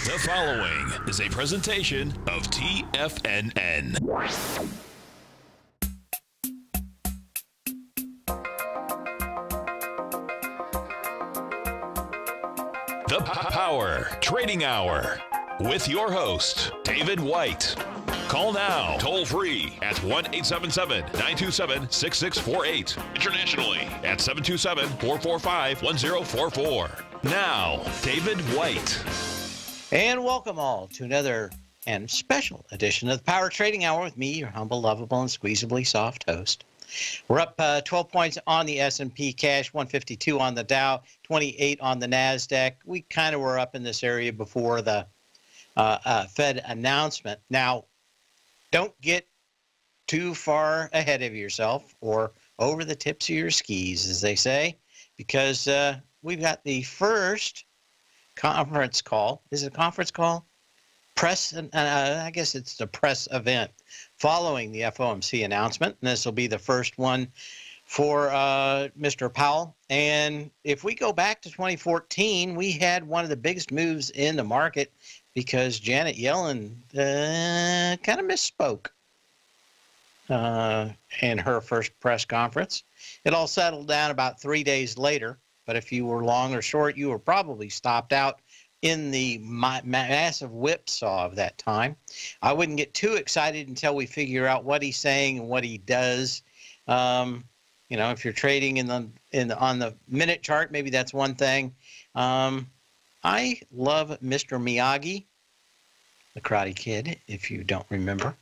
The following is a presentation of TFNN. The Power Trading Hour with your host, David White. Call now, toll free at 1-877-927-6648. Internationally at 727-445-1044. Now, David White. And welcome all to another and special edition of the Power Trading Hour with me, your humble, lovable, and squeezably soft host. We're up 12 points on the S&P cash, 152 on the Dow, 28 on the NASDAQ. We kind of were up in this area before the Fed announcement. Now, don't get too far ahead of yourself or over the tips of your skis, as they say, because we've got the first conference call. Is it a conference call? Press, I guess it's the press event following the FOMC announcement. And this will be the first one for Mr. Powell. And if we go back to 2014, we had one of the biggest moves in the market because Janet Yellen kind of misspoke in her first press conference. It all settled down about 3 days later. But if you were long or short, you were probably stopped out in the massive whipsaw of that time. I wouldn't get too excited until we figure out what he's saying and what he does. You know, if you're trading on the minute chart, maybe that's one thing. I love Mr. Miyagi, the Karate Kid, if you don't remember,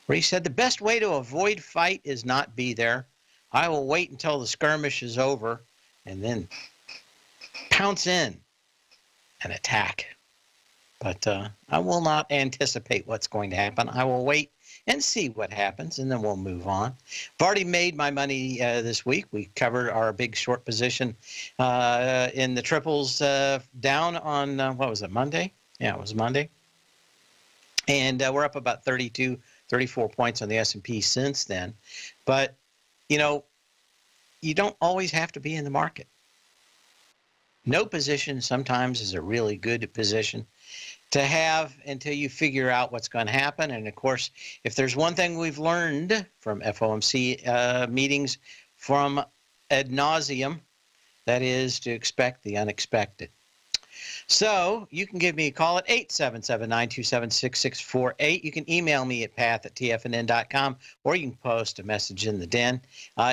where he said the best way to avoid fight is not be there. I will wait until the skirmish is over and then pounce in and attack. But I will not anticipate what's going to happen. I will wait and see what happens, and then we'll move on. I've already made my money this week. We covered our big short position in the triples down on, what was it, Monday? Yeah, it was Monday. And we're up about 32, 34 points on the S&P since then. But, you know, you don't always have to be in the market. No position sometimes is a really good position to have until you figure out what's going to happen. And, of course, if there's one thing we've learned from FOMC meetings from ad nauseum, that is to expect the unexpected. So you can give me a call at 877-927-6648. You can email me at path@tfnn.com, or you can post a message in the den.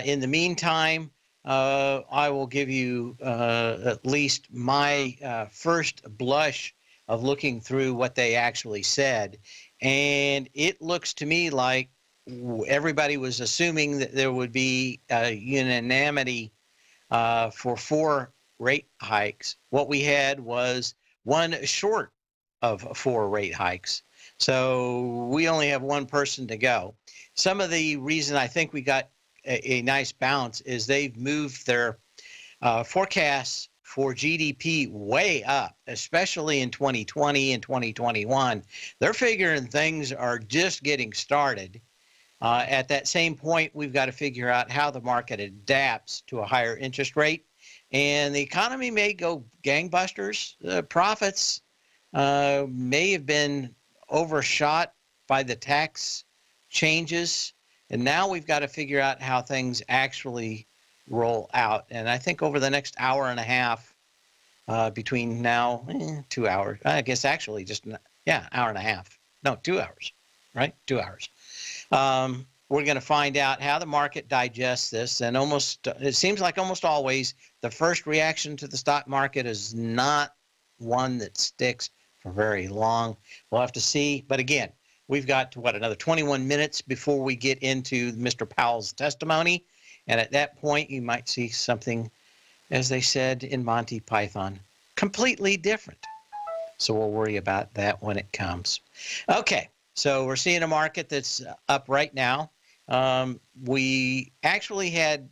In the meantime, I will give you at least my first blush of looking through what they actually said. And it looks to me like everybody was assuming that there would be unanimity for 4 rate hikes. What we had was one short of 4 rate hikes. So we only have one person to go. Some of the reason I think we got a nice bounce is they've moved their forecasts for GDP way up, especially in 2020 and 2021. They're figuring things are just getting started. At that same point, we've got to figure out how the market adapts to a higher interest rate. And the economy may go gangbusters. Profits may have been overshot by the tax changes. And now we've got to figure out how things actually roll out. And I think over the next hour and a half, between now, 2 hours, I guess actually just, hour and a half. No, 2 hours, right? 2 hours. We're going to find out how the market digests this. And it seems like almost always, the first reaction to the stock market is not one that sticks for very long. We'll have to see. But again, we've got, another 21 minutes before we get into Mr. Powell's testimony. And at that point, you might see something, as they said in Monty Python, completely different. So we'll worry about that when it comes. Okay, so we're seeing a market that's up right now. We actually had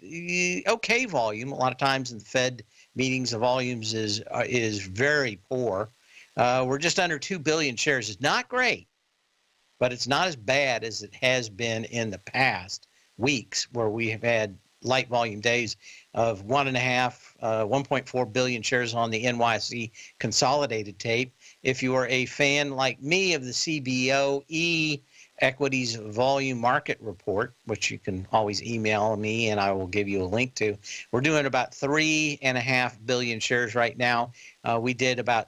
okay volume. A lot of times in the Fed meetings, the volumes is very poor. We're just under 2 billion shares. It's not great, but it's not as bad as it has been in the past weeks where we have had light volume days of 1.4 billion shares on the NYSE consolidated tape. If you are a fan like me of the CBOE Equities Volume Market Report, which you can always email me and I will give you a link to, we're doing about 3.5 billion shares right now. We did about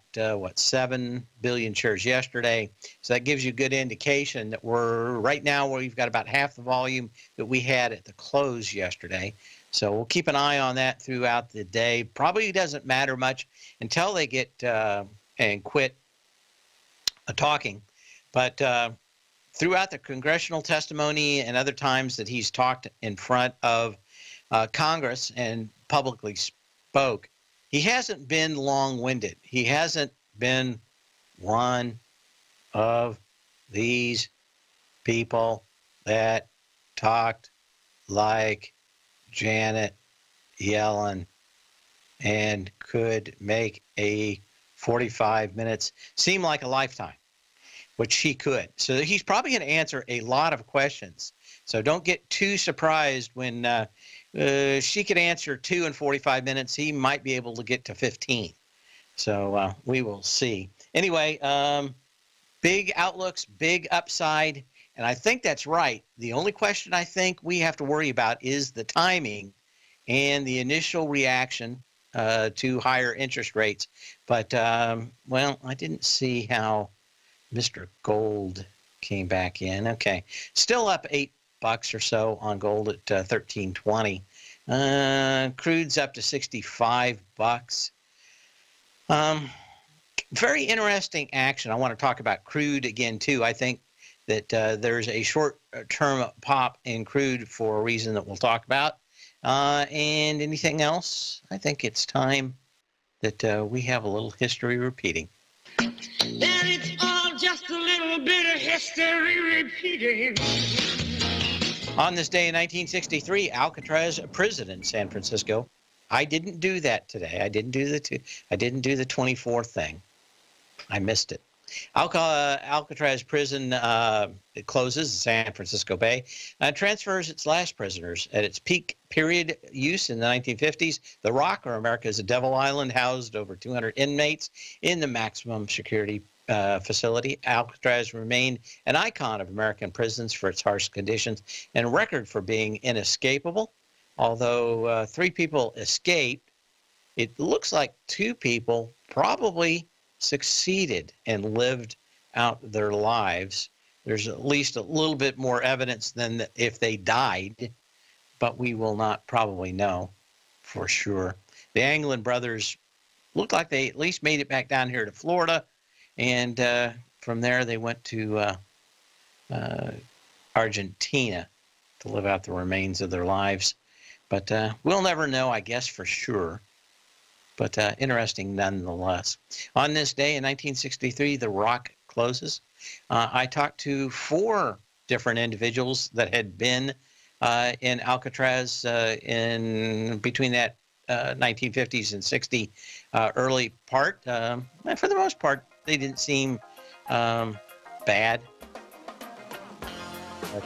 7 billion shares yesterday, so that gives you a good indication that we're right now where we've got about half the volume that we had at the close yesterday. So we'll keep an eye on that throughout the day. Probably doesn't matter much until they get and quit talking, but throughout the congressional testimony and other times that he's talked in front of Congress and publicly spoke, he hasn't been long-winded. He hasn't been one of these people that talked like Janet Yellen and could make a 45 minutes seem like a lifetime, which he could. So he's probably going to answer a lot of questions. So don't get too surprised when she could answer 2 in 45 minutes. He might be able to get to 15. So we will see. Anyway, big outlooks, big upside. And I think that's right. The only question I think we have to worry about is the timing and the initial reaction to higher interest rates. But, well, I didn't see how Mr. Gold came back in. Okay, still up $8 or so on gold at 13.20. Crude's up to $65. Very interesting action. I want to talk about crude again too. I think that there's a short-term pop in crude for a reason that we'll talk about. And anything else? I think it's time that we have a little history repeating. And it's all just a little bit of history repeating. On this day in 1963, Alcatraz prison in San Francisco. I didn't do that today. I didn't do the 24th thing. I missed it. Alcatraz prison it closes in San Francisco Bay, transfers its last prisoners. At its peak period use in the 1950s, The Rock, or America's Devil Island, housed over 200 inmates in the maximum security facility. Alcatraz remained an icon of American prisons for its harsh conditions and a record for being inescapable. Although 3 people escaped, it looks like 2 people probably succeeded and lived out their lives. There's at least a little bit more evidence than if they died, but we will not probably know for sure. The Anglin brothers looked like they at least made it back down here to Florida, and from there they went to Argentina to live out the remains of their lives. But we'll never know, I guess, for sure. But interesting nonetheless. On this day in 1963, The Rock closes. I talked to 4 different individuals that had been in Alcatraz in between that 1950s and 60 early part. And for the most part, they didn't seem bad.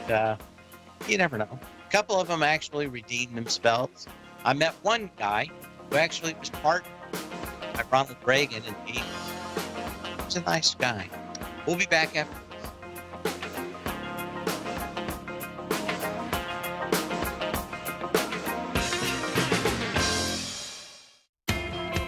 But you never know. A couple of them actually redeemed themselves. I met one guy who actually was part of Ronald Reagan in the 80s. He's a nice guy. We'll be back after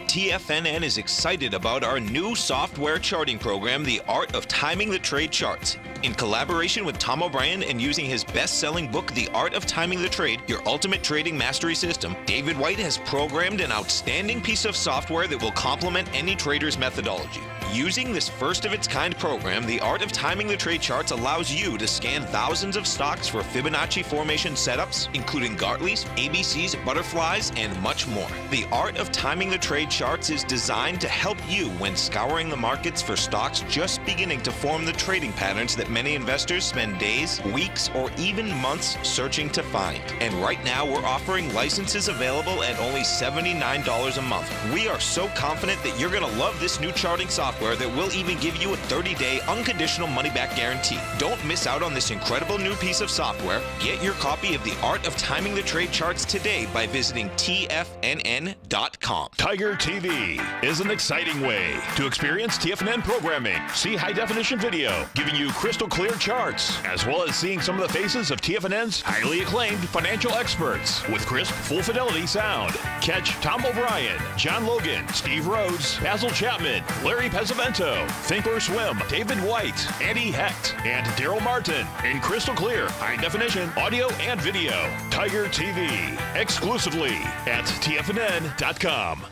TFNN is excited about our new software charting program, The Art of Timing the Trade Charts. In collaboration with Tom O'Brien and using his best-selling book, The Art of Timing the Trade, Your Ultimate Trading Mastery System, David White has programmed an outstanding piece of software that will complement any trader's methodology. Using this first-of-its-kind program, The Art of Timing the Trade Charts allows you to scan thousands of stocks for Fibonacci formation setups, including Gartley's, ABC's, butterflies, and much more. The Art of Timing the Trade Charts is designed to help you when scouring the markets for stocks just beginning to form the trading patterns that many investors spend days, weeks, or even months searching to find. And right now, we're offering licenses available at only $79 a month. We are so confident that you're going to love this new charting software software that will even give you a 30-day unconditional money-back guarantee. Don't miss out on this incredible new piece of software. Get your copy of The Art of Timing the Trade Charts today by visiting TFNN.com. Tiger TV is an exciting way to experience TFNN programming. See high-definition video giving you crystal clear charts, as well as seeing some of the faces of TFNN's highly acclaimed financial experts with crisp, full-fidelity sound. Catch Tom O'Brien, John Logan, Steve Rhodes, Basil Chapman, Larry Pesavento, Think or Swim, David White, Andy Hecht, and Daryl Martin in crystal clear, high-definition audio and video. Tiger TV, exclusively at TFNN.com.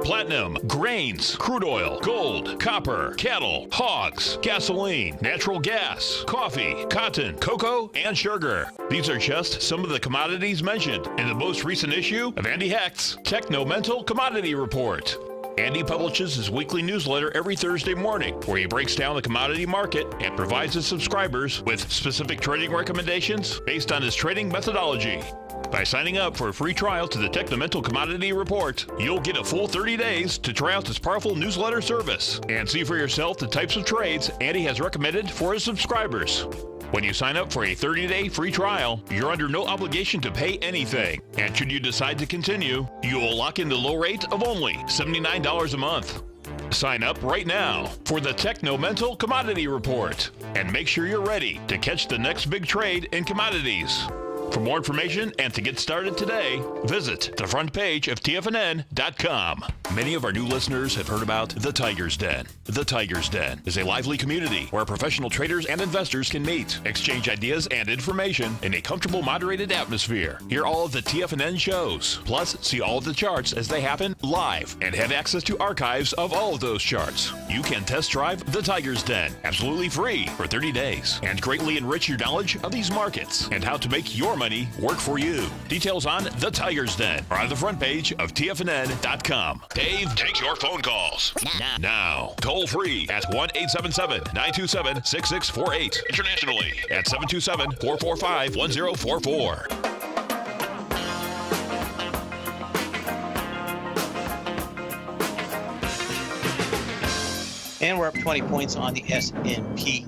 Platinum, grains, crude oil, gold, copper, cattle, hogs, gasoline, natural gas, coffee, cotton, cocoa, and sugar. These are just some of the commodities mentioned in the most recent issue of Andy Hecht's Techno-Mental Commodity Report. Andy publishes his weekly newsletter every Thursday morning, where he breaks down the commodity market and provides his subscribers with specific trading recommendations based on his trading methodology. By signing up for a free trial to the Techno-Mental Commodity Report, you'll get a full 30 days to try out this powerful newsletter service and see for yourself the types of trades Andy has recommended for his subscribers. When you sign up for a 30-day free trial, you're under no obligation to pay anything. And should you decide to continue, you will lock in the low rate of only $79 a month. Sign up right now for the Techno-Mental Commodity Report and make sure you're ready to catch the next big trade in commodities. For more information and to get started today, visit the front page of TFNN.com. Many of our new listeners have heard about The Tiger's Den. The Tiger's Den is a lively community where professional traders and investors can meet, exchange ideas and information in a comfortable, moderated atmosphere. Hear all of the TFNN shows, plus see all of the charts as they happen live and have access to archives of all of those charts. You can test drive The Tiger's Den absolutely free for 30 days and greatly enrich your knowledge of these markets and how to make your money work for you. Details on The Tiger's Den are on the front page of TFNN.com. Dave takes your phone calls now. Toll free at 1-877-927-6648. Internationally at 727-445-1044. And we're up 20 points on the S&P.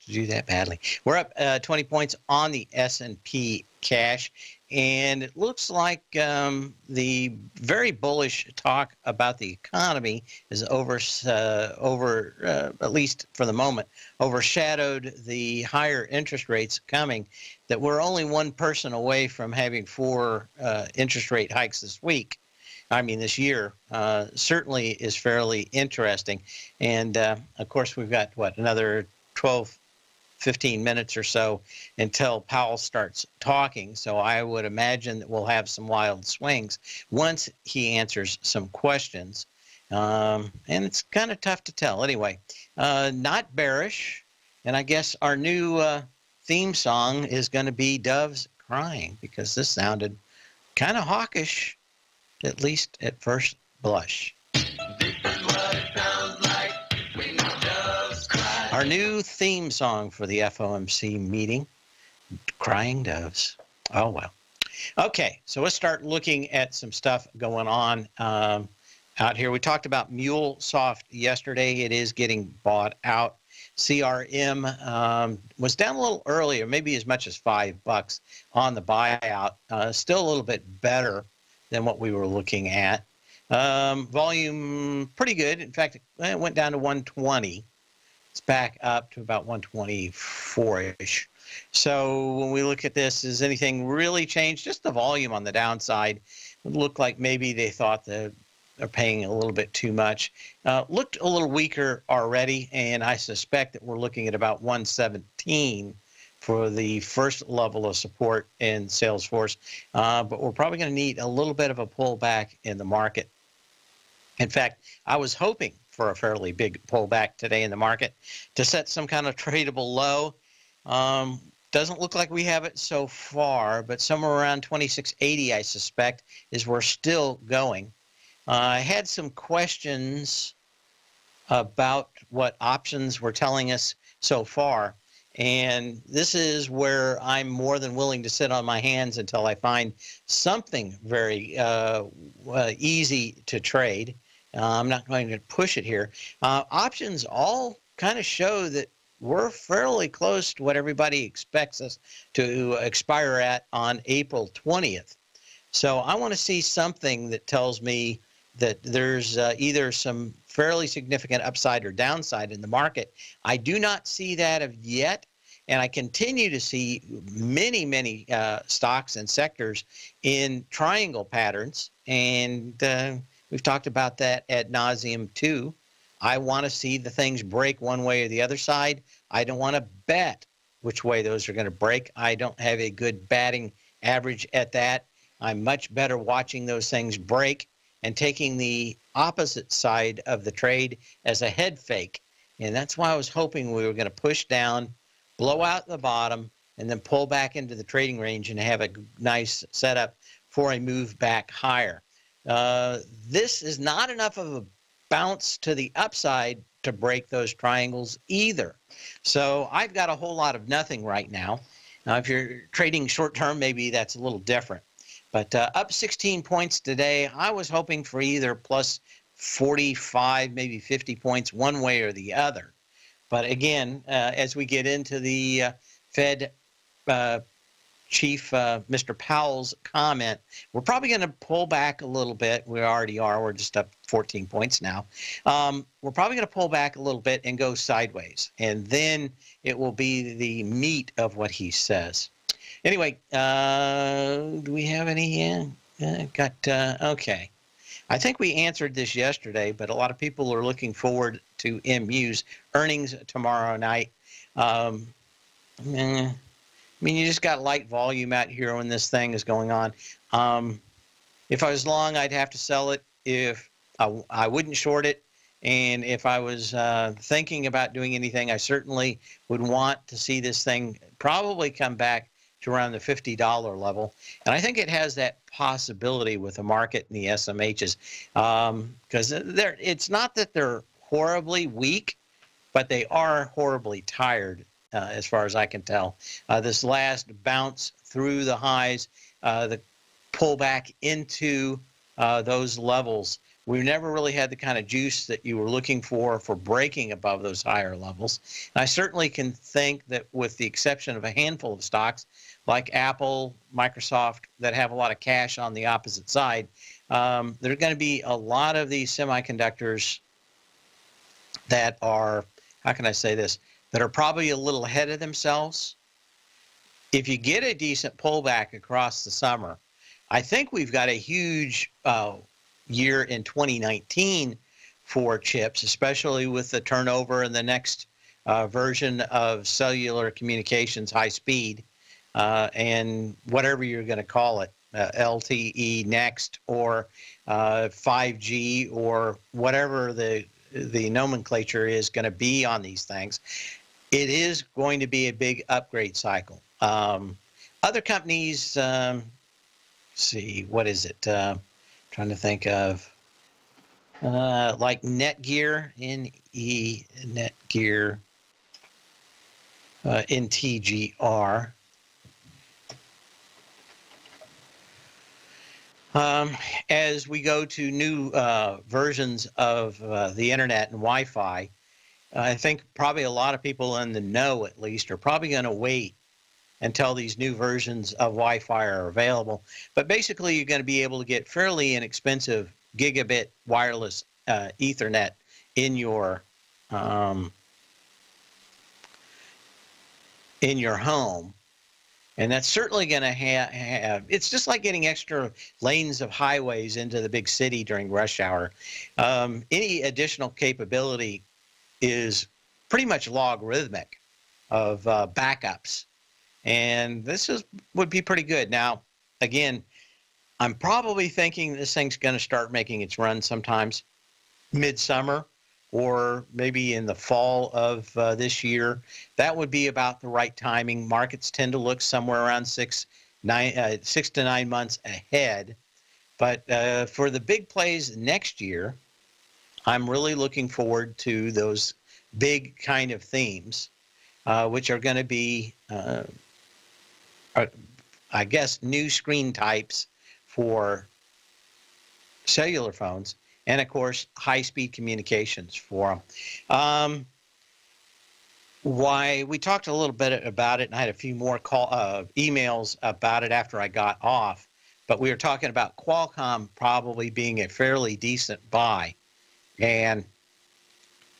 To do that badly. We're up 20 points on the S&P cash, and it looks like the very bullish talk about the economy is over at least for the moment, overshadowed the higher interest rates coming, that we're only one person away from having 4 interest rate hikes this year. Certainly is fairly interesting. And of course, we've got another 15 minutes or so until Powell starts talking. So I would imagine that we'll have some wild swings once he answers some questions. And it's kind of tough to tell. Anyway, not bearish. And I guess our new theme song is going to be Doves Crying, because this sounded kind of hawkish, at least at first blush. Our new theme song for the FOMC meeting, Crying Doves. Oh, well. Okay, so let's start looking at some stuff going on out here. We talked about MuleSoft yesterday. It is getting bought out. CRM was down a little earlier, maybe as much as $5 on the buyout. Still a little bit better than what we were looking at. Volume pretty good. In fact, it went down to 120. It's back up to about 124-ish. So when we look at this, has anything really changed? Just the volume on the downside. It looked like maybe they thought that they're paying a little bit too much. Looked a little weaker already, and I suspect that we're looking at about 117 for the first level of support in Salesforce. But we're probably going to need a little bit of a pullback in the market. In fact, I was hoping for a fairly big pullback today in the market to set some kind of tradable low. Doesn't look like we have it so far, but somewhere around 2680, I suspect, is where we're still going. I had some questions about what options were telling us so far, and this is where I'm more than willing to sit on my hands until I find something very easy to trade. I'm not going to push it here. Options all kind of show that we're fairly close to what everybody expects us to expire at on April 20th. So I want to see something that tells me that there's either some fairly significant upside or downside in the market. I do not see that yet, and I continue to see many stocks and sectors in triangle patterns, and we've talked about that ad nauseum too. I want to see the things break one way or the other side. I don't want to bet which way those are going to break. I don't have a good batting average at that. I'm much better watching those things break and taking the opposite side of the trade as a head fake. And that's why I was hoping we were going to push down, blow out the bottom, and then pull back into the trading range and have a nice setup for a move back higher. This is not enough of a bounce to the upside to break those triangles either. So I've got a whole lot of nothing right now. Now, if you're trading short term, maybe that's a little different. But up 16 points today. I was hoping for either plus 45, maybe 50 points one way or the other. But again, as we get into the Fed Chief Mr. Powell's comment, we're probably going to pull back a little bit. We already are. We're just up 14 points now. We're probably going to pull back a little bit and go sideways. And then it will be the meat of what he says. Anyway, do we have any? Okay. I think we answered this yesterday, but a lot of people are looking forward to MU's earnings tomorrow night. I mean, you just got light volume out here when this thing is going on. If I was long, I'd have to sell it. If I wouldn't short it. And if I was thinking about doing anything, I certainly would want to see this thing probably come back to around the $50 level. And I think it has that possibility with the market and the SMHs, because it's not that they're horribly weak, but they are horribly tired, as far as I can tell. This last bounce through the highs, the pullback into those levels, we never really had the kind of juice that you were looking for breaking above those higher levels. And I certainly can think that with the exception of a handful of stocks like Apple, Microsoft, that have a lot of cash on the opposite side, there are going to be a lot of these semiconductors that are, how can I say this, that are probably a little ahead of themselves. If you get a decent pullback across the summer, I think we've got a huge year in 2019 for chips, especially with the turnover in the next version of cellular communications, high speed, and whatever you're going to call it, LTE next, or 5G, or whatever the nomenclature is going to be on these things. It is going to be a big upgrade cycle. Other companies, see, what is it? Trying to think of, like Netgear, N-E, Netgear, NTGR. As we go to new versions of the internet and Wi-Fi, I think probably a lot of people in the know, at least, are probably going to wait until these new versions of Wi-Fi are available. But basically, you're going to be able to get fairly inexpensive gigabit wireless Ethernet in your home. And that's certainly going to have, it's just like getting extra lanes of highways into the big city during rush hour. Any additional capability is pretty much logarithmic of backups. And this would be pretty good. Now, again, I'm probably thinking this thing's going to start making its run sometimes midsummer, or maybe in the fall of this year. That would be about the right timing. Markets tend to look somewhere around 6 to 9 months ahead. But for the big plays next year, I'm really looking forward to those big kind of themes, which are going to be, I guess, new screen types for cellular phones and of course, high-speed communications for them. Why we talked a little bit about it, and I had a few more emails about it after I got off. But we were talking about Qualcomm probably being a fairly decent buy, and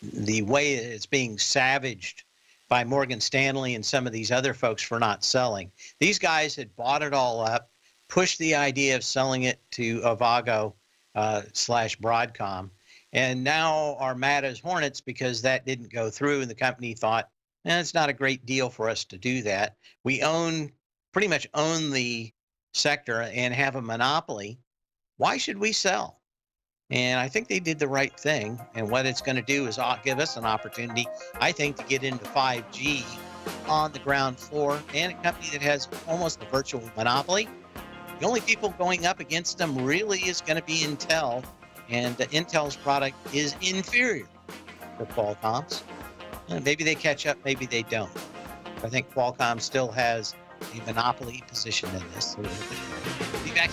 the way it's being savaged by Morgan Stanley and some of these other folks for not selling. These guys had bought it all up, pushed the idea of selling it to Avago / Broadcom, and now are mad as hornets because that didn't go through, and the company thought, it's not a great deal for us to do that. We pretty much own the sector and have a monopoly. Why should we sell? And I think they did the right thing. And what it's going to do is give us an opportunity, I think, to get into 5G on the ground floor, and a company that has almost a virtual monopoly. The only people going up against them really is going to be Intel, and Intel's product is inferior to Qualcomm's. Maybe they catch up, maybe they don't. I think Qualcomm still has a monopoly position in this. So we'll be back.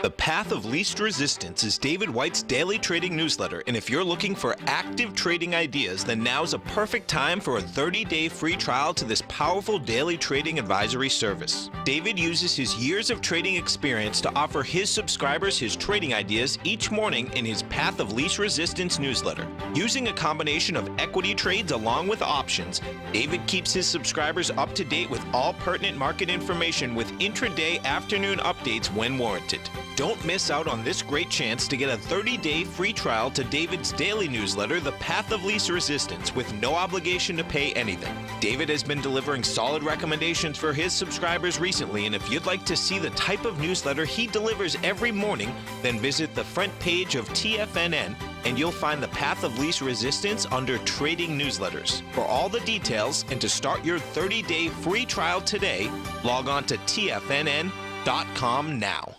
The Path of Least Resistance is David White's daily trading newsletter, and if you're looking for active trading ideas, then now's a perfect time for a 30-day free trial to this powerful daily trading advisory service. David uses his years of trading experience to offer his subscribers his trading ideas each morning in his Path of Least Resistance newsletter. Using a combination of equity trades along with options, David keeps his subscribers up to date with all pertinent market information with intraday afternoon updates when warranted. Don't miss out on this great chance to get a 30-day free trial to David's daily newsletter, The Path of Least Resistance, with no obligation to pay anything. David has been delivering solid recommendations for his subscribers recently, and if you'd like to see the type of newsletter he delivers every morning, then visit the front page of TFNN and you'll find the Path of Least Resistance under Trading Newsletters. For all the details and to start your 30-day free trial today, log on to TFNN.com now.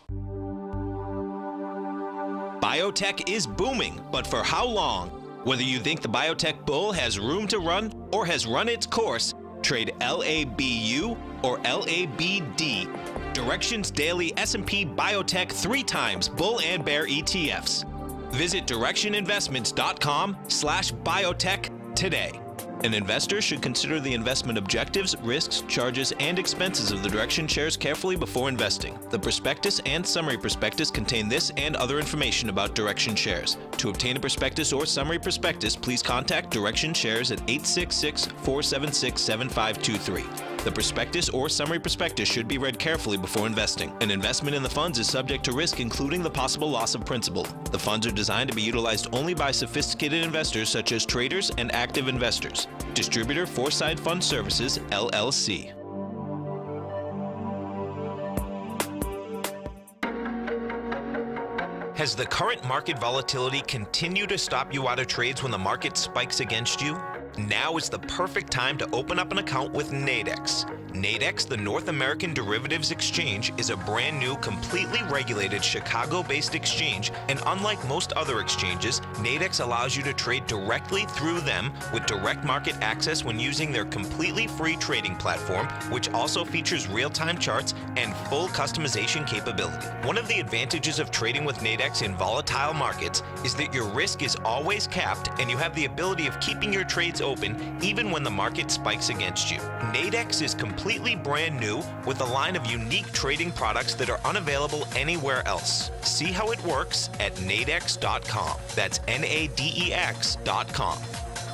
Biotech is booming, but for how long? Whether you think the biotech bull has room to run or has run its course, trade LABU or LABD. Direction's daily S&P Biotech 3 times bull and bear ETFs. Visit directioninvestments.com/biotech today. An investor should consider the investment objectives, risks, charges, and expenses of the Direction shares carefully before investing. The prospectus and summary prospectus contain this and other information about Direction shares. To obtain a prospectus or summary prospectus, please contact Direction shares at 866-476-7523. The prospectus or summary prospectus should be read carefully before investing. An investment in the funds is subject to risk, including the possible loss of principal. The funds are designed to be utilized only by sophisticated investors such as traders and active investors. Distributor Foreside Fund Services, LLC. Has the current market volatility continued to stop you out of trades when the market spikes against you? Now is the perfect time to open up an account with Nadex. Nadex, the North American Derivatives Exchange, is a brand new, completely regulated Chicago-based exchange, and unlike most other exchanges, Nadex allows you to trade directly through them with direct market access when using their completely free trading platform, which also features real-time charts and full customization capability. One of the advantages of trading with Nadex in volatile markets is that your risk is always capped and you have the ability of keeping your trades open even when the market spikes against you. Nadex is completely brand new with a line of unique trading products that are unavailable anywhere else. See how it works at nadex.com. That's NADEX.com.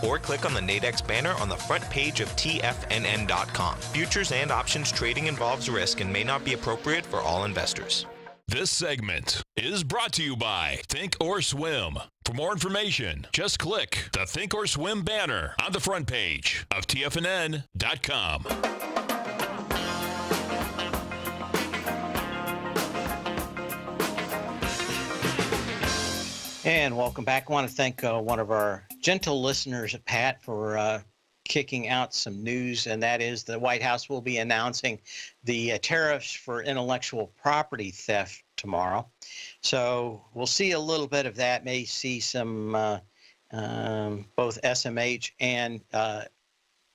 Or click on the Nadex banner on the front page of TFNN.com. Futures and options trading involves risk and may not be appropriate for all investors. This segment is brought to you by Think or Swim. For more information, just click the Think or Swim banner on the front page of TFNN.com. And welcome back. I want to thank one of our gentle listeners, Pat, for kicking out some news, and that is the White House will be announcing the tariffs for intellectual property theft tomorrow. So we'll see a little bit of that, may see some both SMH and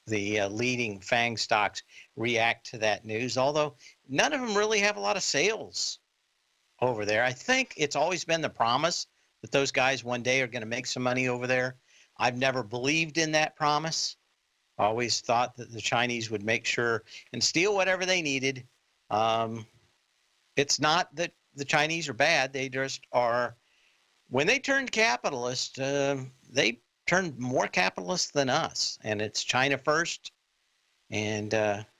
the leading FANG stocks react to that news, although none of them really have a lot of sales over there. I think it's always been the promise that those guys one day are going to make some money over there. I've never believed in that promise. I always thought that the Chinese would make sure and steal whatever they needed. It's not that the Chinese are bad. They just are. When they turned capitalist, they turned more capitalist than us. And it's China first and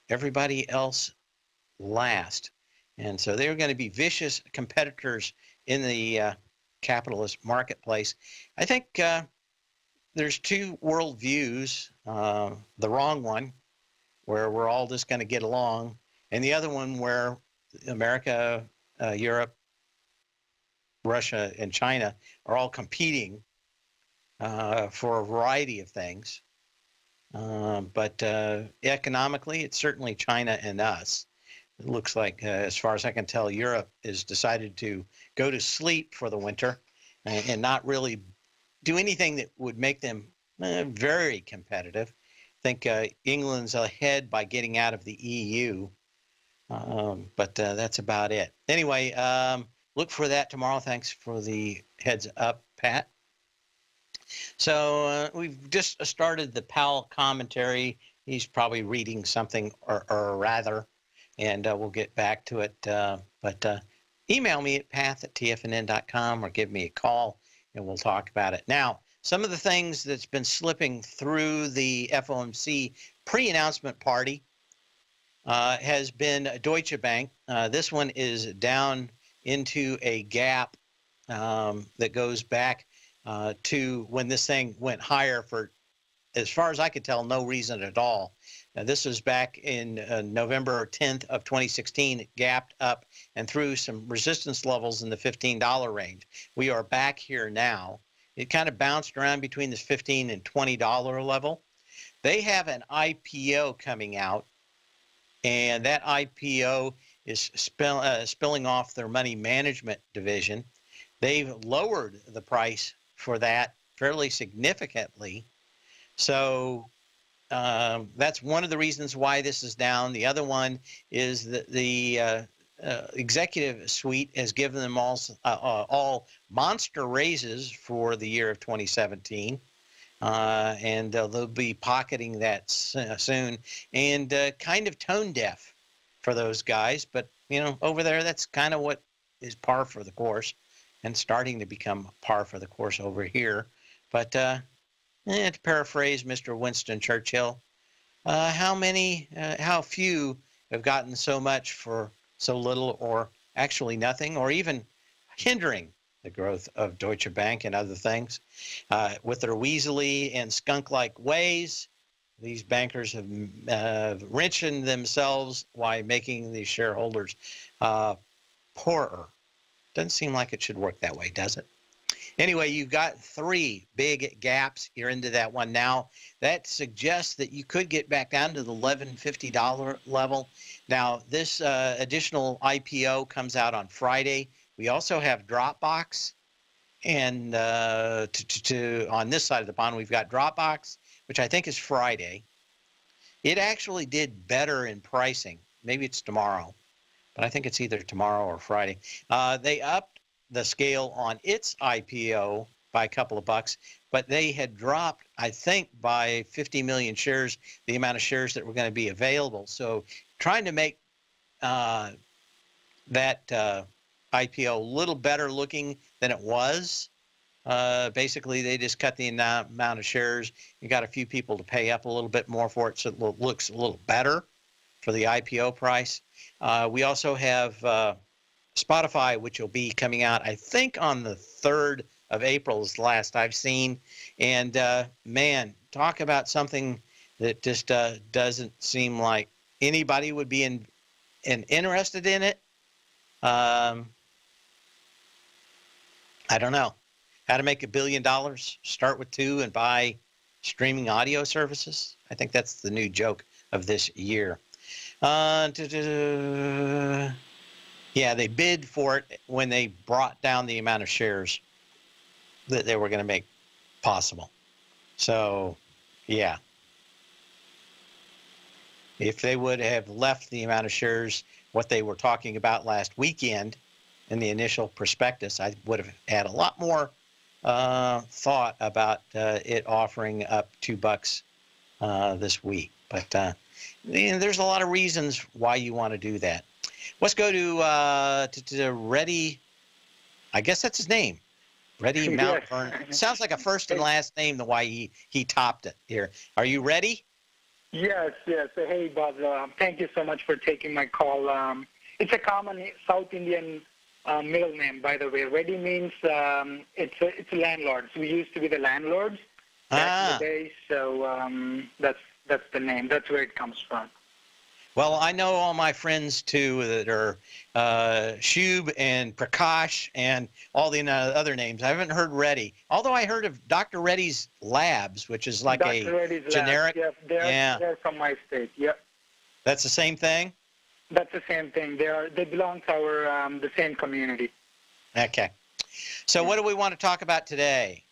everybody else last. And so they're going to be vicious competitors in the capitalist marketplace. I think there's two worldviews, the wrong one, where we're all just going to get along, and the other one where America, Europe, Russia, and China are all competing for a variety of things. But economically, it's certainly China and us. It looks like, as far as I can tell, Europe has decided to go to sleep for the winter and not really do anything that would make them very competitive. I think England's ahead by getting out of the EU, but that's about it. Anyway, look for that tomorrow. Thanks for the heads up, Pat. So we've just started the Powell commentary. He's probably reading something or rather, and we'll get back to it. But email me at path@tfnn.com or give me a call, and we'll talk about it. Now, some of the things that's been slipping through the FOMC pre-announcement party has been Deutsche Bank. This one is down into a gap that goes back to when this thing went higher for, as far as I could tell, no reason at all. Now, this was back in November 10th of 2016. It gapped up and through some resistance levels in the $15 range. We are back here now. It kind of bounced around between this $15 and $20 level. They have an IPO coming out, and that IPO is spilling off their money management division. They've lowered the price for that fairly significantly. So that's one of the reasons why this is down. The other one is that the executive suite has given them all monster raises for the year of 2017. And they'll be pocketing that soon, and kind of tone deaf for those guys. But, over there, that's kind of what is par for the course, and starting to become par for the course over here. But to paraphrase Mr. Winston Churchill, how few have gotten so much for so little, or actually nothing, or even hindering the growth of Deutsche Bank and other things. With their weaselly and skunk-like ways, these bankers have wrenched themselves while making the shareholders poorer. Doesn't seem like it should work that way, does it? Anyway, you've got three big gaps. You're into that one now. That suggests that you could get back down to the $11.50 level. Now, this additional IPO comes out on Friday. We also have Dropbox, and on this side of the pond, we've got Dropbox, which I think is Friday. It actually did better in pricing. Maybe it's tomorrow, but I think it's either tomorrow or Friday. They upped the scale on its IPO by a couple of bucks, but they had dropped, I think, by 50 million shares, the amount of shares that were going to be available. So trying to make that IPO a little better looking than it was. Basically, they just cut the amount of shares. You got a few people to pay up a little bit more for it, so it looks a little better for the IPO price. We also have Spotify, which will be coming out, I think, on the 3rd of April is the last I've seen. And, man, talk about something that just doesn't seem like anybody would be interested in it. I don't know. How to make $1 billion, start with 2 and buy streaming audio services. I think that's the new joke of this year. Yeah, they bid for it when they brought down the amount of shares that they were going to make possible. So, yeah. If they would have left the amount of shares what they were talking about last weekend, in the initial prospectus. I would have had a lot more thought about it offering up $2 this week. But there's a lot of reasons why you want to do that. Let's go to Reddy. I guess that's his name. Reddy Mount Vernon. Sounds like a first and last name, the way he topped it here. Are you ready? Yes. Hey, Buzz. Thank you so much for taking my call. It's a common South Indian middle name, by the way. Reddy means it's landlords. We used to be the landlords back in the day, so that's the name. That's where it comes from. Well, I know all my friends, too, that are Shub and Prakash and all the other names. I haven't heard Reddy, although I heard of Dr. Reddy's Labs, which is like Dr. Reddy's generic. Labs. Yeah, they're from my state. Yep. That's the same thing? That's the same thing. They belong to our the same community. Okay. So what do we want to talk about today?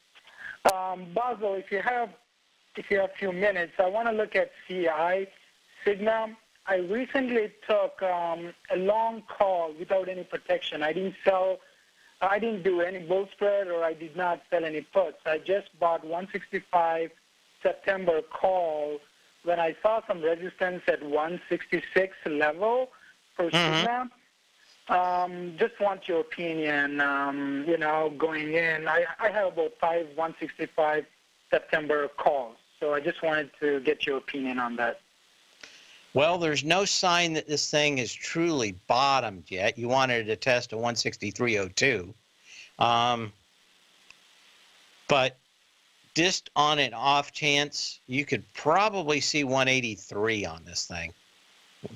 Basil, if you have a few minutes, I want to look at CI, Cigna. I recently took a long call without any protection. I didn't do any bull spread, or I did not sell any puts. I just bought 165 September call when I saw some resistance at 166 level for Cigna. Just want your opinion, going in. I have about 5 165 September calls, so I just wanted to get your opinion on that. Well, there's no sign that this thing has truly bottomed yet. You wanted to test a 163.02. But just on an off chance, you could probably see 183 on this thing,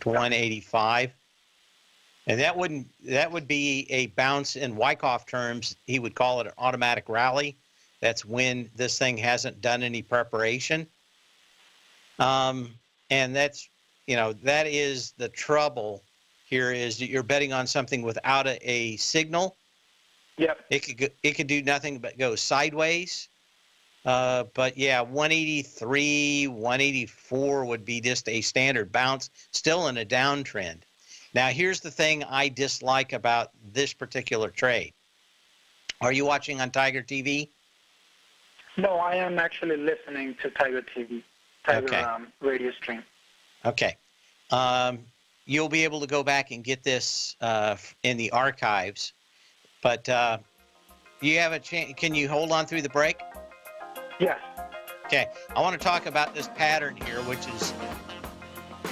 to 185. And that would be a bounce in Wyckoff terms. He would call it an automatic rally. That's when this thing hasn't done any preparation. And that's, that is the trouble here, is that you're betting on something without a signal. Yep. It could do nothing but go sideways. But yeah, 183, 184 would be just a standard bounce, still in a downtrend. Now, here's the thing I dislike about this particular trade. Are you watching on Tiger TV? No, I am actually listening to Tiger TV, radio stream. Okay. You'll be able to go back and get this in the archives. But you have a chance. Can you hold on through the break? Yes. Okay. I want to talk about this pattern here, which is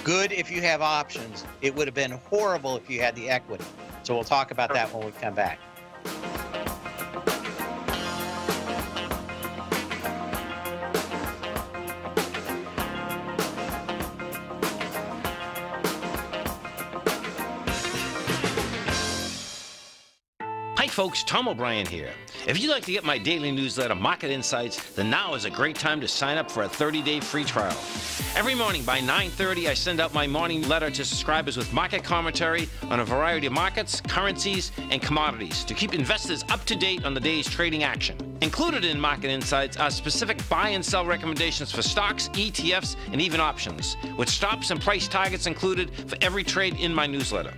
good if you have options. It would have been horrible if you had the equity. So we'll talk about that when we come back. Hi folks, Tom O'Brien here. If you'd like to get my daily newsletter, Market Insights, then now is a great time to sign up for a 30-day free trial. Every morning by 9:30, I send out my morning letter to subscribers with market commentary on a variety of markets, currencies, and commodities to keep investors up to date on the day's trading action. Included in Market Insights are specific buy and sell recommendations for stocks, ETFs, and even options, with stops and price targets included for every trade in my newsletter.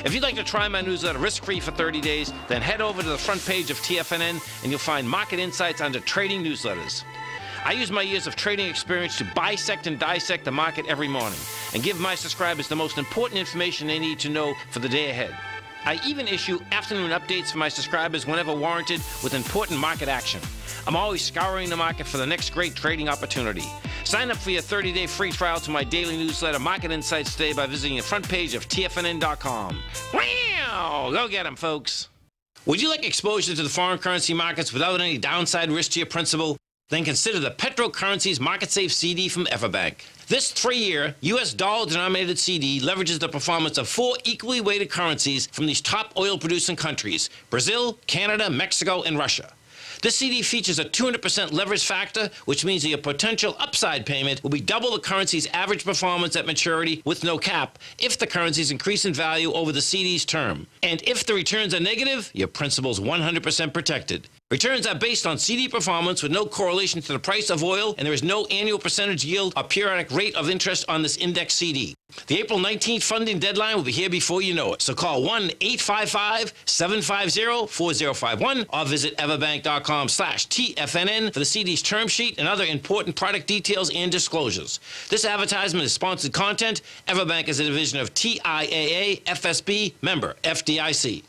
If you'd like to try my newsletter risk-free for 30 days, then head over to the front page of TFNN and you'll find Market Insights under Trading Newsletters. I use my years of trading experience to bisect and dissect the market every morning and give my subscribers the most important information they need to know for the day ahead. I even issue afternoon updates for my subscribers whenever warranted with important market action. I'm always scouring the market for the next great trading opportunity. Sign up for your 30-day free trial to my daily newsletter, Market Insights, today by visiting the front page of TFNN.com. Wow! Go get them, folks. Would you like exposure to the foreign currency markets without any downside risk to your principal? Then consider the Petro Currencies Market Safe CD from Everbank. This 3-year U.S. dollar-denominated CD leverages the performance of 4 equally weighted currencies from these top oil-producing countries: Brazil, Canada, Mexico, and Russia. This CD features a 200% leverage factor, which means that your potential upside payment will be double the currency's average performance at maturity with no cap if the currencies increase in value over the CD's term. And if the returns are negative, your principal's 100% protected. Returns are based on CD performance with no correlation to the price of oil, and there is no annual percentage yield or periodic rate of interest on this index CD. The April 19th funding deadline will be here before you know it. So call 1-855-750-4051 or visit everbank.com/TFNN for the CD's term sheet and other important product details and disclosures. This advertisement is sponsored content. Everbank is a division of TIAA FSB, member FDIC.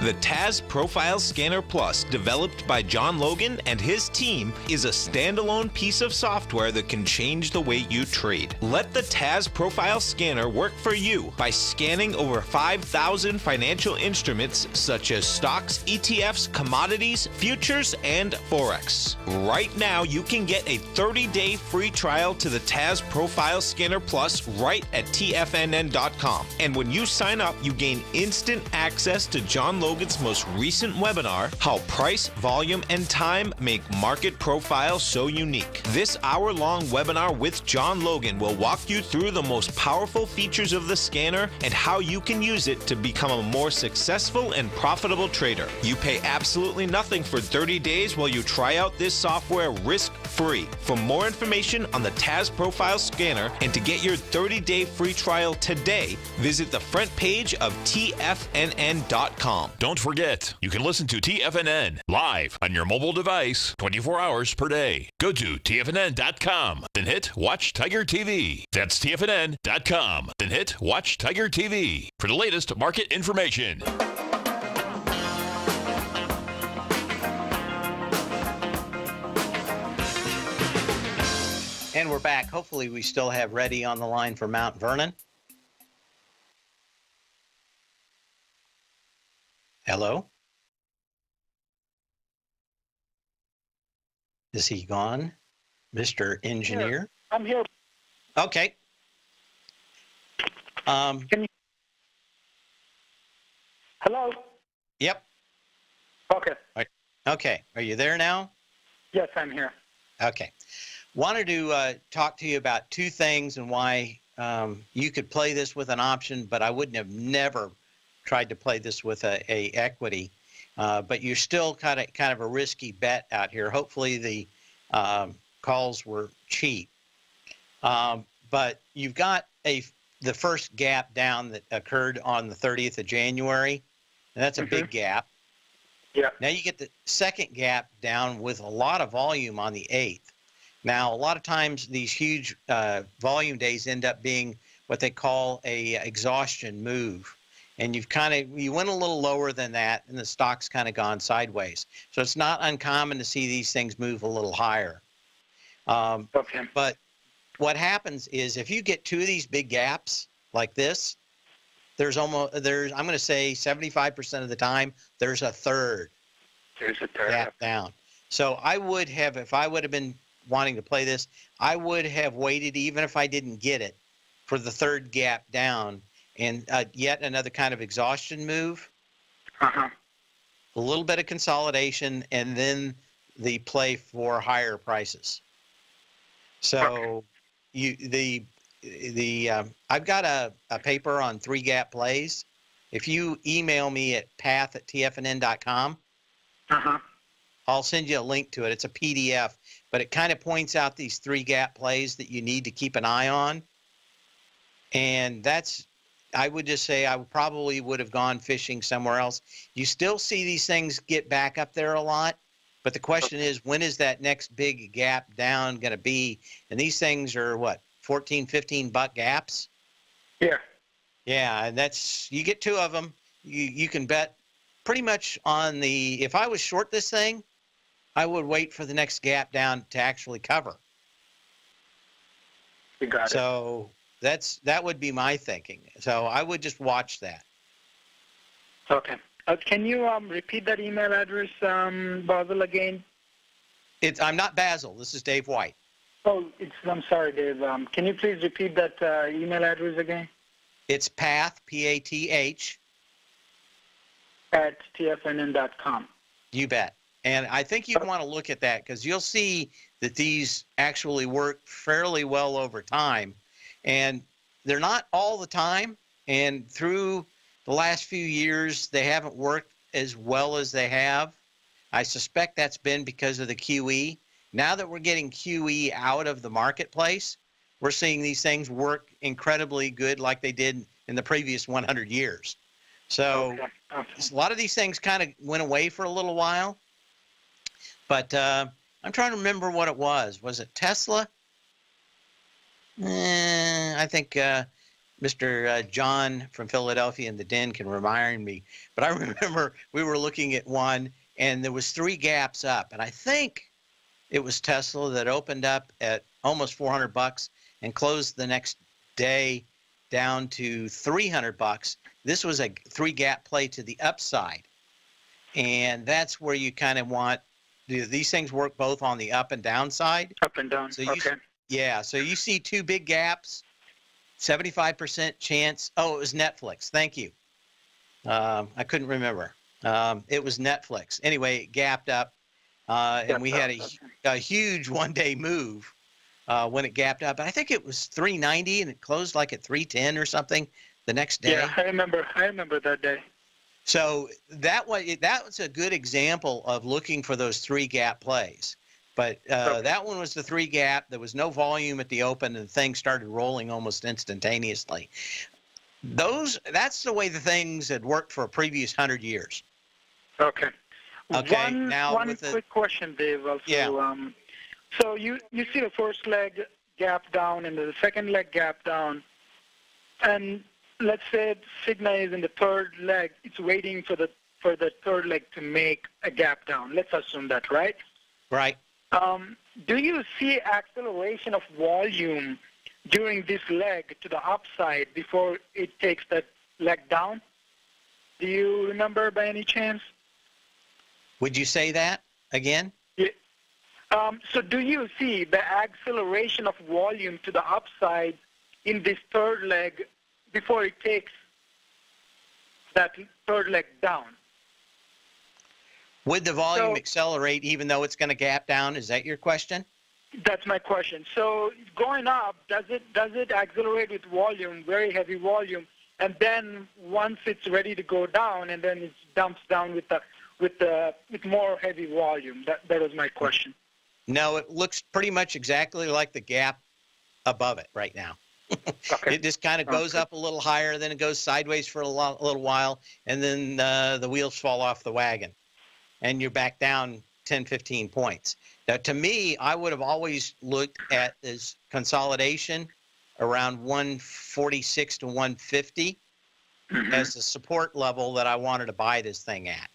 The TAS Profile Scanner Plus, developed by John Logan and his team, is a standalone piece of software that can change the way you trade. Let the TAS Profile Scanner work for you by scanning over 5,000 financial instruments such as stocks, ETFs, commodities, futures, and Forex. Right now, you can get a 30-day free trial to the TAS Profile Scanner Plus right at TFNN.com. And when you sign up, you gain instant access to John Logan's most recent webinar, How Price, Volume, and Time Make Market Profiles So Unique. This hour-long webinar with John Logan will walk you through the most powerful features of the scanner and how you can use it to become a more successful and profitable trader. You pay absolutely nothing for 30 days while you try out this software risk-free. For more information on the TAS Profile Scanner and to get your 30-day free trial today, visit the front page of TFNN.com. Don't forget, you can listen to TFNN live on your mobile device 24 hours per day. Go to TFNN.com, then hit Watch Tiger TV. That's TFNN.com, then hit Watch Tiger TV for the latest market information. And we're back. Hopefully we still have Reddy on the line for Mount Vernon. Hello? Is he gone, Mr. Engineer? I'm here. Okay. Can you... Hello? Yep. Okay. Okay. Are you there now? Yes, I'm here. Okay. Wanted to talk to you about two things and why you could play this with an option, but I wouldn't have never tried to play this with a equity, but you're still kind of a risky bet out here. Hopefully the calls were cheap, but you've got the first gap down that occurred on the 30th of January, and that's a big gap. Yeah. Now you get the second gap down with a lot of volume on the 8th. Now a lot of times these huge volume days end up being what they call a exhaustion move. And you went a little lower than that, and the stock's kind of gone sideways. So it's not uncommon to see these things move a little higher. Okay. But what happens is if you get two of these big gaps like this, I'm going to say 75% of the time, there's a third gap down. So I would have, if I would have been wanting to play this, I would have waited, even if I didn't get it, for the third gap down. And yet another kind of exhaustion move, a little bit of consolidation, and then the play for higher prices. So I've got a paper on 3 gap plays. If you email me at path@tfnn.com, I'll send you a link to it. It's a PDF, but it kind of points out these 3 gap plays that you need to keep an eye on. And I would just say I probably would have gone fishing somewhere else. You still see these things get back up there a lot, but the question is, when is that next big gap down going to be? And these things are what, 14, 15 buck gaps? Yeah. Yeah, and you get 2 of them. You can bet pretty much on if I was short this thing, I would wait for the next gap down to actually cover. You got it. So that would be my thinking. So I would just watch that. Okay. Can you repeat that email address, Basil, again? I'm not Basil. This is Dave White. Oh, I'm sorry, Dave. Can you please repeat that email address again? It's Path, P-A-T-H. At TFNN.com. You bet. And I think you want to look at that because you'll see that these actually work fairly well over time. And they're not all the time. And through the last few years, they haven't worked as well as they have. I suspect that's been because of the QE. Now that we're getting QE out of the marketplace, we're seeing these things work incredibly good like they did in the previous 100 years. So a lot of these things kind of went away for a little while. But I'm trying to remember what it was. Was it Tesla? I think Mr. John from Philadelphia in the Den can remind me. But I remember we were looking at one, and there was 3 gaps up. And I think it was Tesla that opened up at almost $400 and closed the next day down to $300. This was a 3-gap play to the upside. And that's where you kind of want these things work both on the up and down side. Up and down. So so you see 2 big gaps, 75% chance. Oh, it was Netflix. Thank you. I couldn't remember. It was Netflix. Anyway, it gapped up, and we had a huge one-day move when it gapped up. I think it was 390, and it closed like at 310 or something the next day. Yeah, I remember that day. So that was a good example of looking for those 3-gap plays. But that one was the 3-gap. There was no volume at the open, and the thing started rolling almost instantaneously. That's the way the things had worked for a previous 100 years. Okay. Okay. One quick question, Dave. Also, yeah. So you see the first leg gap down and the second leg gap down, and let's say Cigna is in the third leg. It's waiting for the third leg to make a gap down. Let's assume that, right? Right. Do you see acceleration of volume during this leg to the upside before it takes that leg down? Do you remember by any chance? Would you say that again? Yeah. So do you see the acceleration of volume to the upside in this third leg before it takes that third leg down? Would the volume accelerate even though it's going to gap down? Is that your question? That's my question. So going up, does it accelerate with volume, very heavy volume, and then once it's ready to go down, and then it dumps down with more heavy volume? That was my question. No, it looks pretty much exactly like the gap above it right now. Okay. It just kind of goes up a little higher, then it goes sideways for a little while, and then the wheels fall off the wagon, and you're back down 10, 15 points. Now, to me, I would have always looked at this consolidation around 146 to 150 as the support level that I wanted to buy this thing at.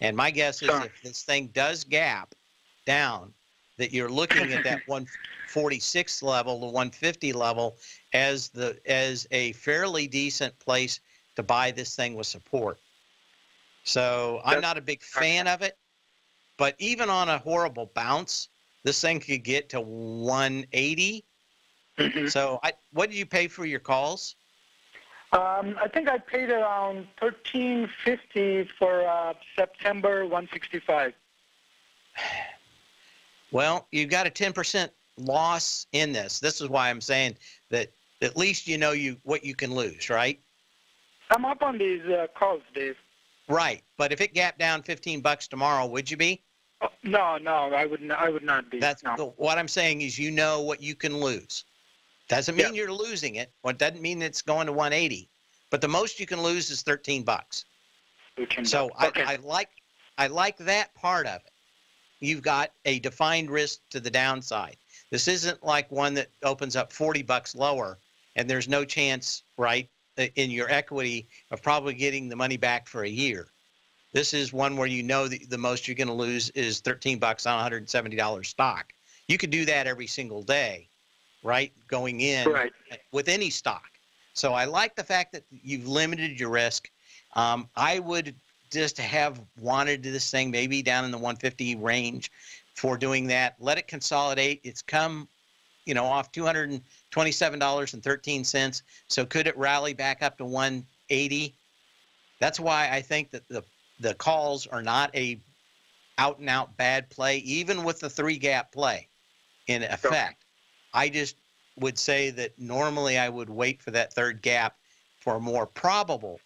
And my guess is if this thing does gap down, that you're looking at that 146 level, the 150 level, as a fairly decent place to buy this thing with support. So I'm not a big fan of it, but even on a horrible bounce, this thing could get to 180. So what did you pay for your calls? I think I paid around $13.50 for September 165. Well, you've got a 10% loss in this. This is why I'm saying that at least you know what you can lose, right? I'm up on these calls, Dave. Right, but if it gapped down $15 tomorrow, would you be? Oh, no, I would not be. That's no. What I'm saying is you know what you can lose. Doesn't mean you're losing it. Well, it doesn't mean it's going to 180. But the most you can lose is $13. So okay. I like that part of it. You've got a defined risk to the downside. This isn't like one that opens up $40 lower, and there's no chance, right, in your equity of probably getting the money back for a year. This is one where you know that the most you're going to lose is $13 on a $170 stock. You could do that every single day, right, going in with any stock. So I like the fact that you've limited your risk. I would just have wanted this thing maybe down in the 150 range for doing that. Let it consolidate. It's come, off $227.13. So could it rally back up to 180? That's why I think that the calls are not a out-and-out bad play, even with the 3-gap play in effect. I just would say that normally I would wait for that third gap for a more probable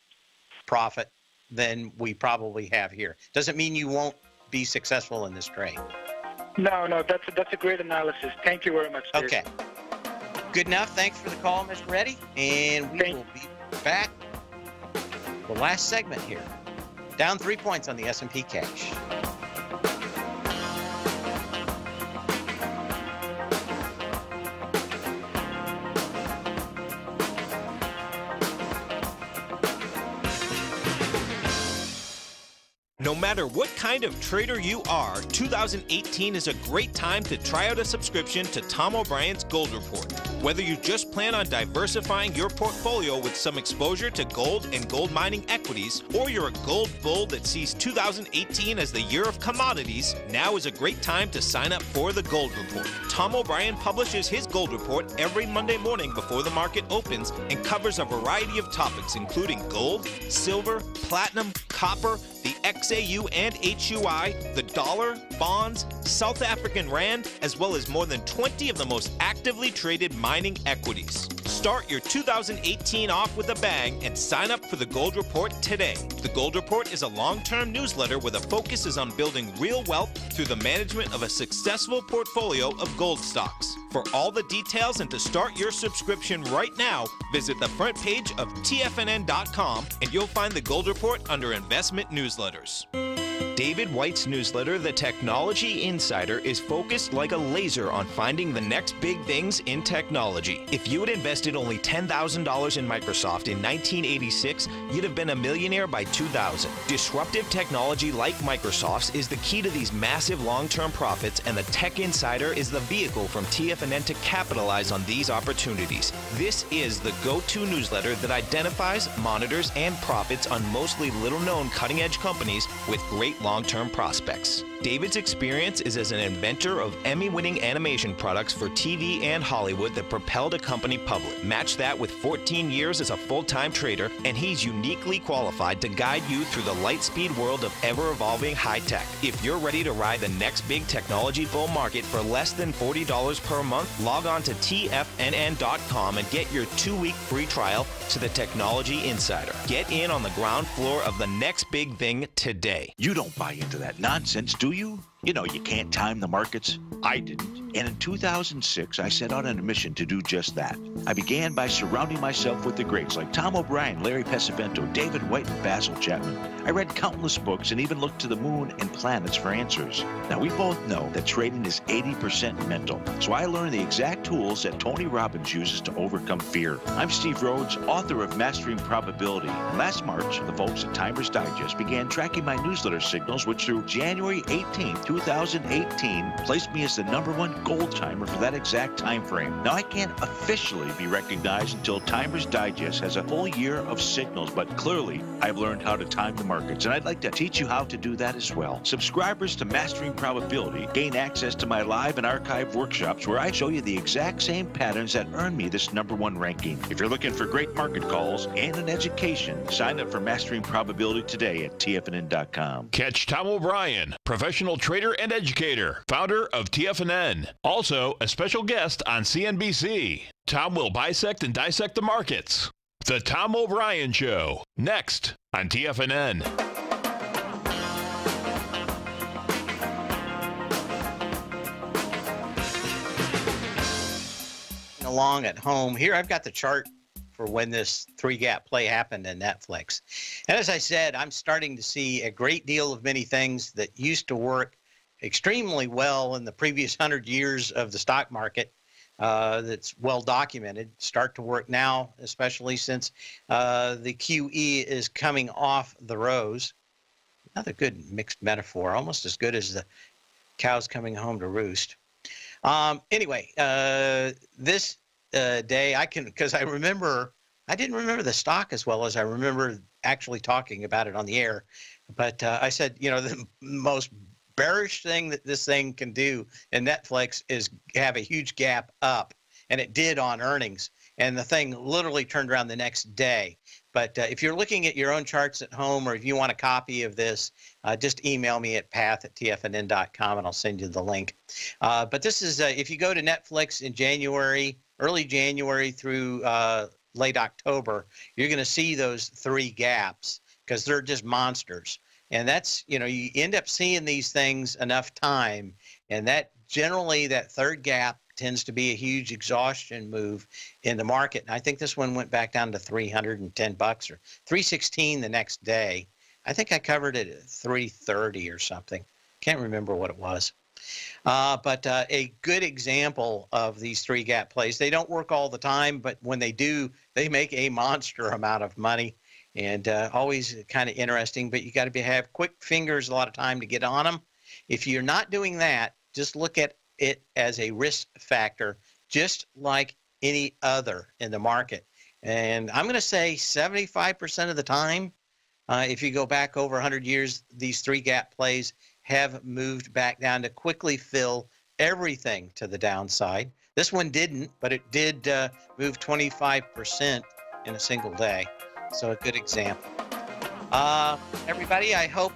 profit than we probably have here. Doesn't mean you won't be successful in this trade. No, that's a great analysis. Thank you very much, Dave. Okay. Good enough. Thanks for the call, Mr. Reddy. And we will be back. The last segment here. Down 3 points on the S&P cash. No matter what kind of trader you are, 2018 is a great time to try out a subscription to Tom O'Brien's Gold Report. Whether you just plan on diversifying your portfolio with some exposure to gold and gold mining equities, or you're a gold bull that sees 2018 as the year of commodities, now is a great time to sign up for the Gold Report. Tom O'Brien publishes his Gold Report every Monday morning before the market opens and covers a variety of topics including gold, silver, platinum, copper, the XAU and HUI, the dollar, bonds, South African rand, as well as more than 20 of the most actively traded mining equities. Start your 2018 off with a bang and sign up for the Gold Report today. The Gold Report is a long-term newsletter where the focus is on building real wealth through the management of a successful portfolio of gold stocks. For all the details and to start your subscription right now, visit the front page of TFNN.com and you'll find the Gold Report under Investment Newsletters. David White's newsletter, The Technology Insider, is focused like a laser on finding the next big things in technology. If you had invested only $10,000 in Microsoft in 1986, you'd have been a millionaire by 2000. Disruptive technology like Microsoft's is the key to these massive long-term profits, and the Tech Insider is the vehicle from TFNN to capitalize on these opportunities. This is the go-to newsletter that identifies, monitors, and profits on mostly little-known cutting-edge companies with great long-term prospects. David's experience is as an inventor of Emmy-winning animation products for TV and Hollywood that propelled a company public. Match that with 14 years as a full-time trader, and he's uniquely qualified to guide you through the light-speed world of ever-evolving high-tech. If you're ready to ride the next big technology bull market for less than $40 per month, log on to TFNN.com and get your 2-week free trial to the Technology Insider. Get in on the ground floor of the next big thing today. You don't buy into that nonsense, do you? You know you can't time the markets. I didn't. And in 2006, I set out on a mission to do just that. I began by surrounding myself with the greats like Tom O'Brien, Larry Pesavento, David White, and Basil Chapman. I read countless books and even looked to the moon and planets for answers. Now, we both know that trading is 80% mental. So I learned the exact tools that Tony Robbins uses to overcome fear. I'm Steve Rhodes, author of Mastering Probability. And last March, the folks at Timers Digest began tracking my newsletter signals, which through January 18, 2018, placed me as the #1 gold timer for that exact time frame. Now, I can't officially be recognized until Timers Digest has a full year of signals, but clearly I've learned how to time the markets, and I'd like to teach you how to do that as well. Subscribers to Mastering Probability gain access to my live and archive workshops where I show you the exact same patterns that earned me this #1 ranking. If you're looking for great market calls and an education, sign up for Mastering Probability today at TFNN.com. Catch Tom O'Brien, professional trader and educator, founder of TFNN. Also, a special guest on CNBC. Tom will bisect and dissect the markets. The Tom O'Brien Show, next on TFNN. Along at home here, I've got the chart for when this 3-gap play happened in Netflix. And as I said, I'm starting to see a great deal of many things that used to work extremely well in the previous 100 years of the stock market, that's well documented, start to work now, especially since the QE is coming off the rows. Another good mixed metaphor, almost as good as the cows coming home to roost. Anyway, this day because I didn't remember the stock as well as I remember actually talking about it on the air, but I said, the most bearish thing that this thing can do in Netflix is have a huge gap up, and it did on earnings, and the thing literally turned around the next day. But if you're looking at your own charts at home, or if you want a copy of this, just email me at path@tfnn.com and I'll send you the link. But this is, if you go to Netflix in January, early January through late October, you're going to see those 3 gaps because they're just monsters. And that's, you end up seeing these things enough time, and that generally that third gap tends to be a huge exhaustion move in the market. And I think this one went back down to $310 or $316 the next day. I think I covered it at $330 or something. Can't remember what it was. But a good example of these three gap plays. They don't work all the time, but when they do, they make a monster amount of money, and always kind of interesting. But you got to have quick fingers a lot of time to get on them. If you're not doing that, just look at it as a risk factor, just like any other in the market. And I'm going to say 75% of the time, if you go back over 100 years, these three gap plays have moved back down to quickly fill everything to the downside. This one didn't, but it did move 25% in a single day. So a good example. Everybody, I hope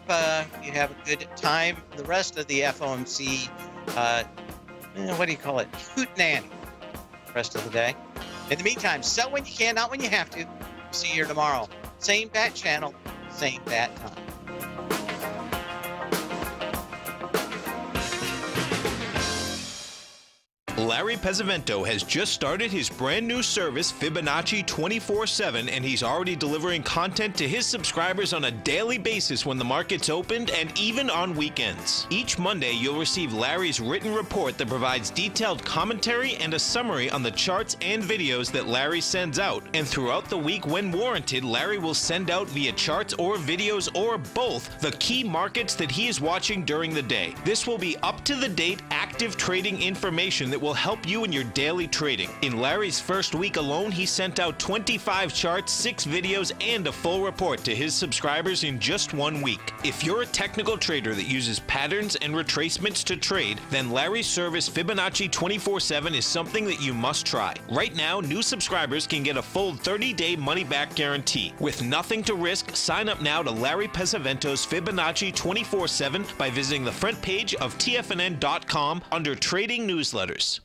you have a good time. The rest of the FOMC, what do you call it? Hootenanny. Rest of the day. In the meantime, sell when you can, not when you have to. See you here tomorrow. Same bat channel, same bat time. Larry Pesavento has just started his brand new service, Fibonacci 24/7, and he's already delivering content to his subscribers on a daily basis when the market's opened and even on weekends. Each Monday, you'll receive Larry's written report that provides detailed commentary and a summary on the charts and videos that Larry sends out. And throughout the week, when warranted, Larry will send out via charts or videos or both the key markets that he is watching during the day. This will be up-to-the-date, active trading information that will help you in your daily trading. In Larry's first week alone, he sent out 25 charts, 6 videos, and a full report to his subscribers in just 1 week. If you're a technical trader that uses patterns and retracements to trade, then Larry's service Fibonacci 24/7 is something that you must try. Right now, new subscribers can get a full 30-day money-back guarantee. With nothing to risk, sign up now to Larry Pesavento's Fibonacci 24/7 by visiting the front page of TFNN.com under Trading Newsletters.